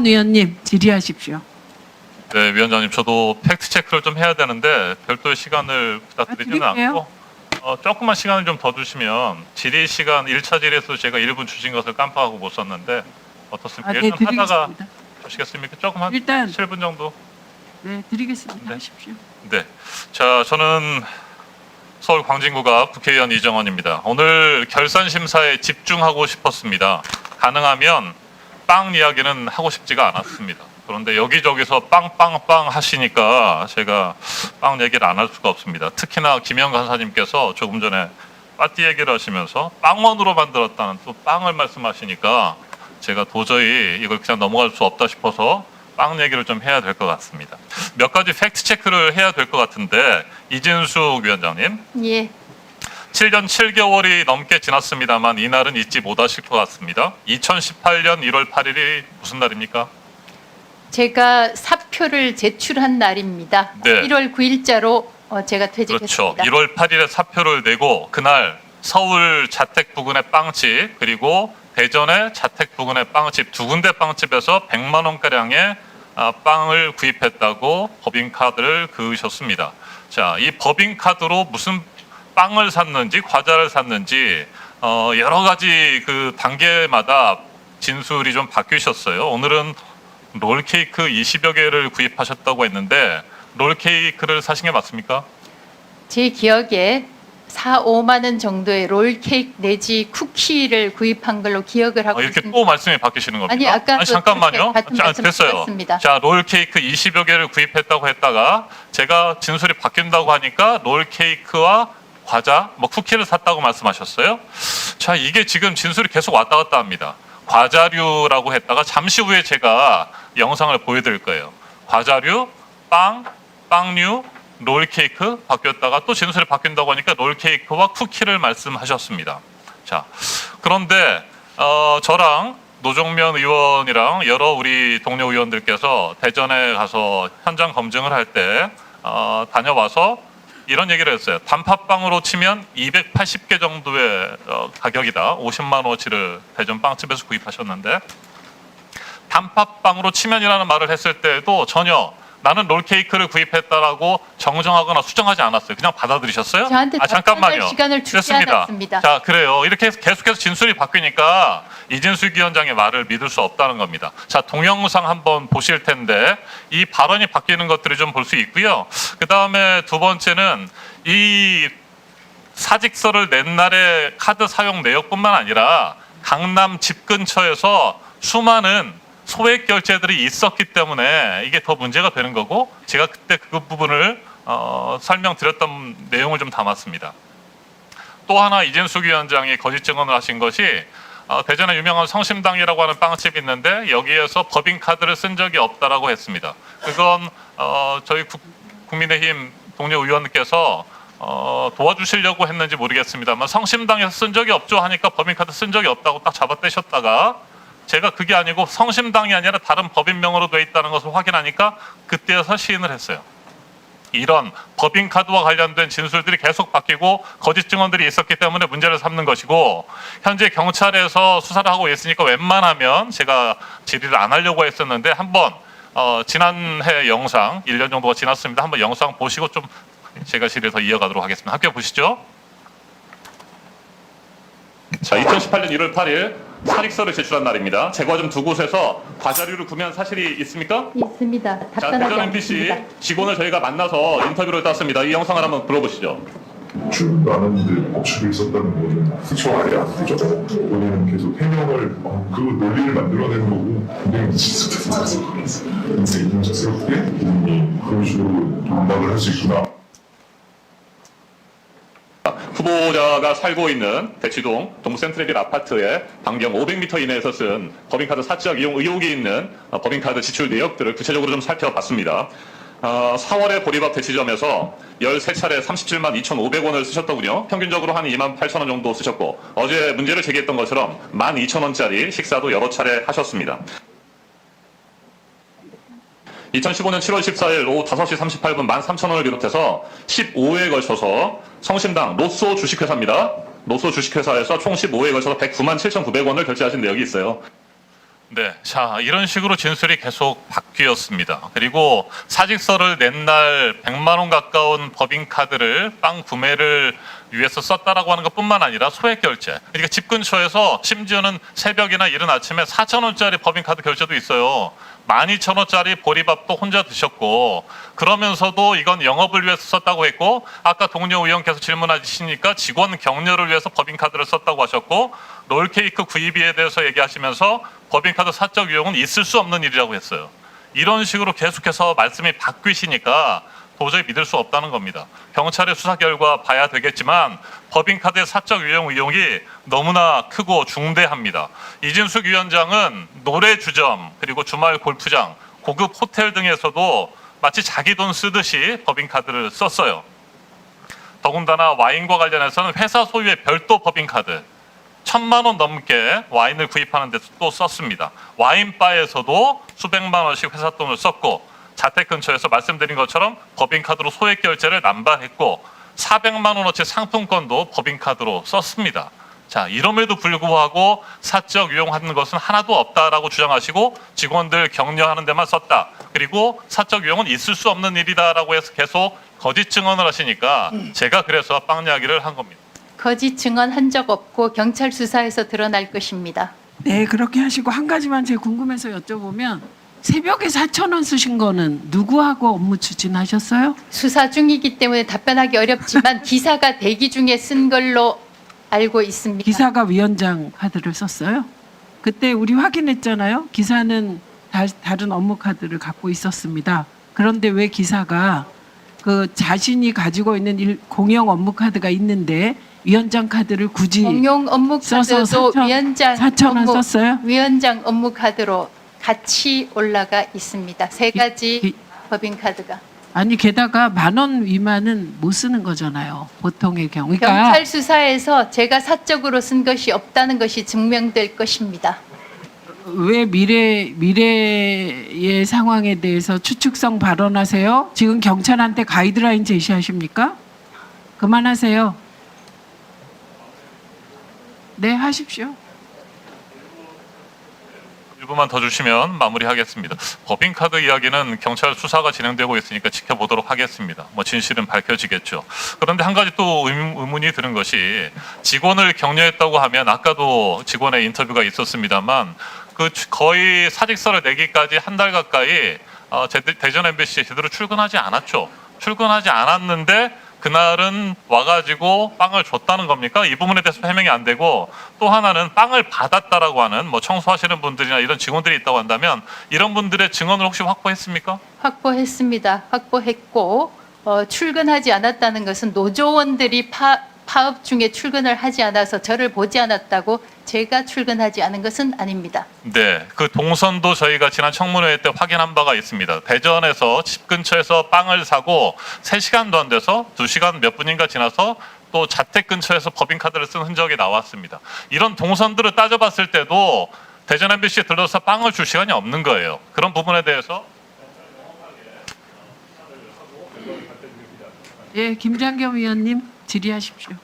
의원님 질의하십시오. 네, 위원장님, 저도 팩트 체크를 좀 해야 되는데 별도의 시간을 부탁드리지는 드릴게요. 않고 조금만 시간을 좀 더 주시면 질의 시간 1차 질의에서 제가 1분 주신 것을 깜빡하고 못 썼는데 어떻습니까? 네, 일단 하다가 드리겠습니다. 주시겠습니까? 조금 한 일단 7분 정도. 네, 드리겠습니다. 네. 하십시오. 네, 자, 저는 서울 광진구가 국회의원 이정원입니다. 오늘 결산 심사에 집중하고 싶었습니다. 가능하면 빵 이야기는 하고 싶지가 않았습니다. 그런데 여기저기서 빵빵빵 하시니까 제가 빵 얘기를 안 할 수가 없습니다. 특히나 김영 간사님께서 조금 전에 빠띠 얘기를 하시면서 빵원으로 만들었다는 또 빵을 말씀하시니까 제가 도저히 이걸 그냥 넘어갈 수 없다 싶어서 빵 얘기를 좀 해야 될 것 같습니다. 몇 가지 팩트 체크를 해야 될 것 같은데, 이진숙 위원장님, 예. 7년 7개월이 넘게 지났습니다만 이날은 잊지 못하실 것 같습니다. 2018년 1월 8일이 무슨 날입니까? 제가 사표를 제출한 날입니다. 네. 1월 9일자로 제가 그렇죠. 퇴직했습니다. 1월 8일에 사표를 내고 그날 서울 자택 부근의 빵집 그리고 대전의 자택 부근의 빵집 두 군데 빵집에서 100만 원가량의 빵을 구입했다고 법인카드를 그으셨습니다. 자, 이 법인카드로 무슨 빵을 샀는지 과자를 샀는지 여러 가지 그 단계마다 진술이 좀 바뀌셨어요. 오늘은 롤케이크 20여 개를 구입하셨다고 했는데 롤케이크를 사신 게 맞습니까? 제 기억에 4, 5만 원 정도의 롤케이크 내지 쿠키를 구입한 걸로 기억을 하고 이렇게 있습니다. 또 말씀이 바뀌시는 겁니까? 아니, 아까 잠깐만요. 같은 자, 말씀 됐어요. 드렸습니다. 자, 롤케이크 20여 개를 구입했다고 했다가 제가 진술이 바뀐다고 하니까 롤케이크와 과자, 뭐 쿠키를 샀다고 말씀하셨어요. 자, 이게 지금 진술이 계속 왔다 갔다 합니다. 과자류라고 했다가 잠시 후에 제가 영상을 보여드릴 거예요. 과자류, 빵, 빵류, 롤케이크 바뀌었다가 또 진술이 바뀐다고 하니까 롤케이크와 쿠키를 말씀하셨습니다. 자, 그런데 저랑 노정면 의원이랑 여러 우리 동료 의원들께서 대전에 가서 현장 검증을 할 때 다녀와서 이런 얘기를 했어요. 단팥빵으로 치면 280개 정도의 가격이다. 50만 원어치를 대전 빵집에서 구입하셨는데 단팥빵으로 치면이라는 말을 했을 때도 전혀 나는 롤케이크를 구입했다라고 정정하거나 수정하지 않았어요. 그냥 받아들이셨어요? 저한테 잠깐만요. 답변할 시간을 주지 됐습니다. 않았습니다. 자, 그래요. 이렇게 계속해서 진술이 바뀌니까 이진숙 위원장의 말을 믿을 수 없다는 겁니다. 자, 동영상 한번 보실 텐데 이 발언이 바뀌는 것들을 좀 볼 수 있고요. 그 다음에 두 번째는 이 사직서를 낸 날의 카드 사용 내역뿐만 아니라 강남 집 근처에서 수많은 소액 결제들이 있었기 때문에 이게 더 문제가 되는 거고, 제가 그때 그 부분을 설명드렸던 내용을 좀 담았습니다. 또 하나 이진숙 위원장이 거짓 증언을 하신 것이 대전에 유명한 성심당이라고 하는 빵집이 있는데 여기에서 법인카드를 쓴 적이 없다라고 했습니다. 그건 저희 국민의힘 동료 의원께서 도와주시려고 했는지 모르겠습니다만 성심당에서 쓴 적이 없죠 하니까 법인카드 쓴 적이 없다고 딱 잡아떼셨다가 제가 그게 아니고 성심당이 아니라 다른 법인명으로 돼 있다는 것을 확인하니까 그때서 시인을 했어요. 이런 법인카드와 관련된 진술들이 계속 바뀌고 거짓 증언들이 있었기 때문에 문제를 삼는 것이고, 현재 경찰에서 수사를 하고 있으니까 웬만하면 제가 질의를 안 하려고 했었는데 한번 지난해 영상 1년 정도가 지났습니다. 한번 영상 보시고 좀 제가 질의를 더 이어가도록 하겠습니다. 함께 보시죠. 자, 2018년 1월 8일 사직서를 제출한 날입니다. 제과점 두 곳에서 과자류를 구매한 사실이 있습니까? 있습니다. 자, 답변하지 대전 MBC 않겠습니다. 직원을 저희가 만나서 인터뷰를 땄습니다. 이 영상을 한번 들어보시죠. 출근도 안 했는데 법칙이 있었다는 거는 그쵸 말이 안 되죠. 본인은 계속 해명을 그 논리를 만들어내는 거고 굉장히 근데 인정스럽게 본인이 그런 식으로 반박을 할 수 있구나. 후보자가 살고 있는 대치동 동부센트레일 아파트의 반경 500m 이내에서 쓴 법인카드 사적 이용 의혹이 있는 법인카드 지출 내역들을 구체적으로 좀 살펴봤습니다. 4월에 보리밥 대치점에서 13차례 37만 2,500원을 쓰셨더군요. 평균적으로 한 2만 8천 원 정도 쓰셨고, 어제 문제를 제기했던 것처럼 12,000원짜리 식사도 여러 차례 하셨습니다. 2015년 7월 14일 오후 5시 38분 13,000원을 비롯해서 15회에 걸쳐서 성심당 로쏘 주식회사입니다. 로쏘 주식회사에서 총 15회에 걸쳐서 109만 7,900원을 결제하신 내역이 있어요. 네, 자 이런 식으로 진술이 계속 바뀌었습니다. 그리고 사직서를 낸 날 100만 원 가까운 법인카드를 빵 구매를 위해서 썼다라고 하는 것뿐만 아니라 소액 결제. 그러니까 집 근처에서 심지어는 새벽이나 이른 아침에 4,000원짜리 법인카드 결제도 있어요. 12,000원짜리 보리밥도 혼자 드셨고 그러면서도 이건 영업을 위해서 썼다고 했고 아까 동료 의원께서 질문하시니까 직원 격려를 위해서 법인카드를 썼다고 하셨고 롤케이크 구입비에 대해서 얘기하시면서 법인카드 사적 유용은 있을 수 없는 일이라고 했어요. 이런 식으로 계속해서 말씀이 바뀌시니까 도저히 믿을 수 없다는 겁니다. 경찰의 수사 결과 봐야 되겠지만 법인카드의 사적 유용 의혹이 너무나 크고 중대합니다. 이진숙 위원장은 노래 주점 그리고 주말 골프장, 고급 호텔 등에서도 마치 자기 돈 쓰듯이 법인카드를 썼어요. 더군다나 와인과 관련해서는 회사 소유의 별도 법인카드 1,000만 원 넘게 와인을 구입하는 데서 또 썼습니다. 와인바에서도 수백만 원씩 회사 돈을 썼고 자택 근처에서 말씀드린 것처럼 법인카드로 소액 결제를 남발했고 400만 원어치 상품권도 법인카드로 썼습니다. 자, 이럼에도 불구하고 사적 유용하는 것은 하나도 없다라고 주장하시고 직원들 격려하는 데만 썼다. 그리고 사적 유용은 있을 수 없는 일이다라고 해서 계속 거짓 증언을 하시니까 제가 그래서 빵 이야기를 한 겁니다. 거짓 증언한 적 없고 경찰 수사에서 드러날 것입니다. 네, 그렇게 하시고 한 가지만 제가 궁금해서 여쭤보면 새벽에 4,000원 쓰신 거는 누구하고 업무 추진하셨어요? 수사 중이기 때문에 답변하기 어렵지만 기사가 대기 중에 쓴 걸로 알고 있습니다. 기사가 위원장 카드를 썼어요? 그때 우리 확인했잖아요. 기사는 다른 업무 카드를 갖고 있었습니다. 그런데 왜 기사가 그 자신이 가지고 있는 공용 업무 카드가 있는데 위원장 카드를 굳이 공용 업무 써서 카드도 4,000원 썼어요? 위원장 업무 카드로 같이 올라가 있습니다. 세 가지 법인 카드가. 아니 게다가 10,000원 미만은 못 쓰는 거잖아요. 보통의 경우. 그러니까 경찰 수사에서 제가 사적으로 쓴 것이 없다는 것이 증명될 것입니다. 왜 미래의 상황에 대해서 추측성 발언하세요? 지금 경찰한테 가이드라인 제시하십니까? 그만하세요. 네, 하십시오. 1분만 더 주시면 마무리하겠습니다. 법인카드 이야기는 경찰 수사가 진행되고 있으니까 지켜보도록 하겠습니다. 뭐 진실은 밝혀지겠죠. 그런데 한 가지 또 의문이 드는 것이 직원을 격려했다고 하면 아까도 직원의 인터뷰가 있었습니다만 그 거의 사직서를 내기까지 한 달 가까이 대전 MBC 제대로 출근하지 않았죠. 출근하지 않았는데 그날은 와가지고 빵을 줬다는 겁니까? 이 부분에 대해서 해명이 안 되고 또 하나는 빵을 받았다라고 하는 뭐 청소하시는 분들이나 이런 직원들이 있다고 한다면 이런 분들의 증언을 혹시 확보했습니까? 확보했습니다. 확보했고 출근하지 않았다는 것은 노조원들이 파업 중에 출근을 하지 않아서 저를 보지 않았다고 제가 출근하지 않은 것은 아닙니다. 네, 그 동선도 저희가 지난 청문회 때 확인한 바가 있습니다. 대전에서 집 근처에서 빵을 사고 3시간도 안 돼서 2시간 몇 분인가 지나서 또 자택 근처에서 법인카드를 쓴 흔적이 나왔습니다. 이런 동선들을 따져봤을 때도 대전 MBC에 들러서 빵을 줄 시간이 없는 거예요. 그런 부분에 대해서 예, 김장겸 위원님 질의하십시오.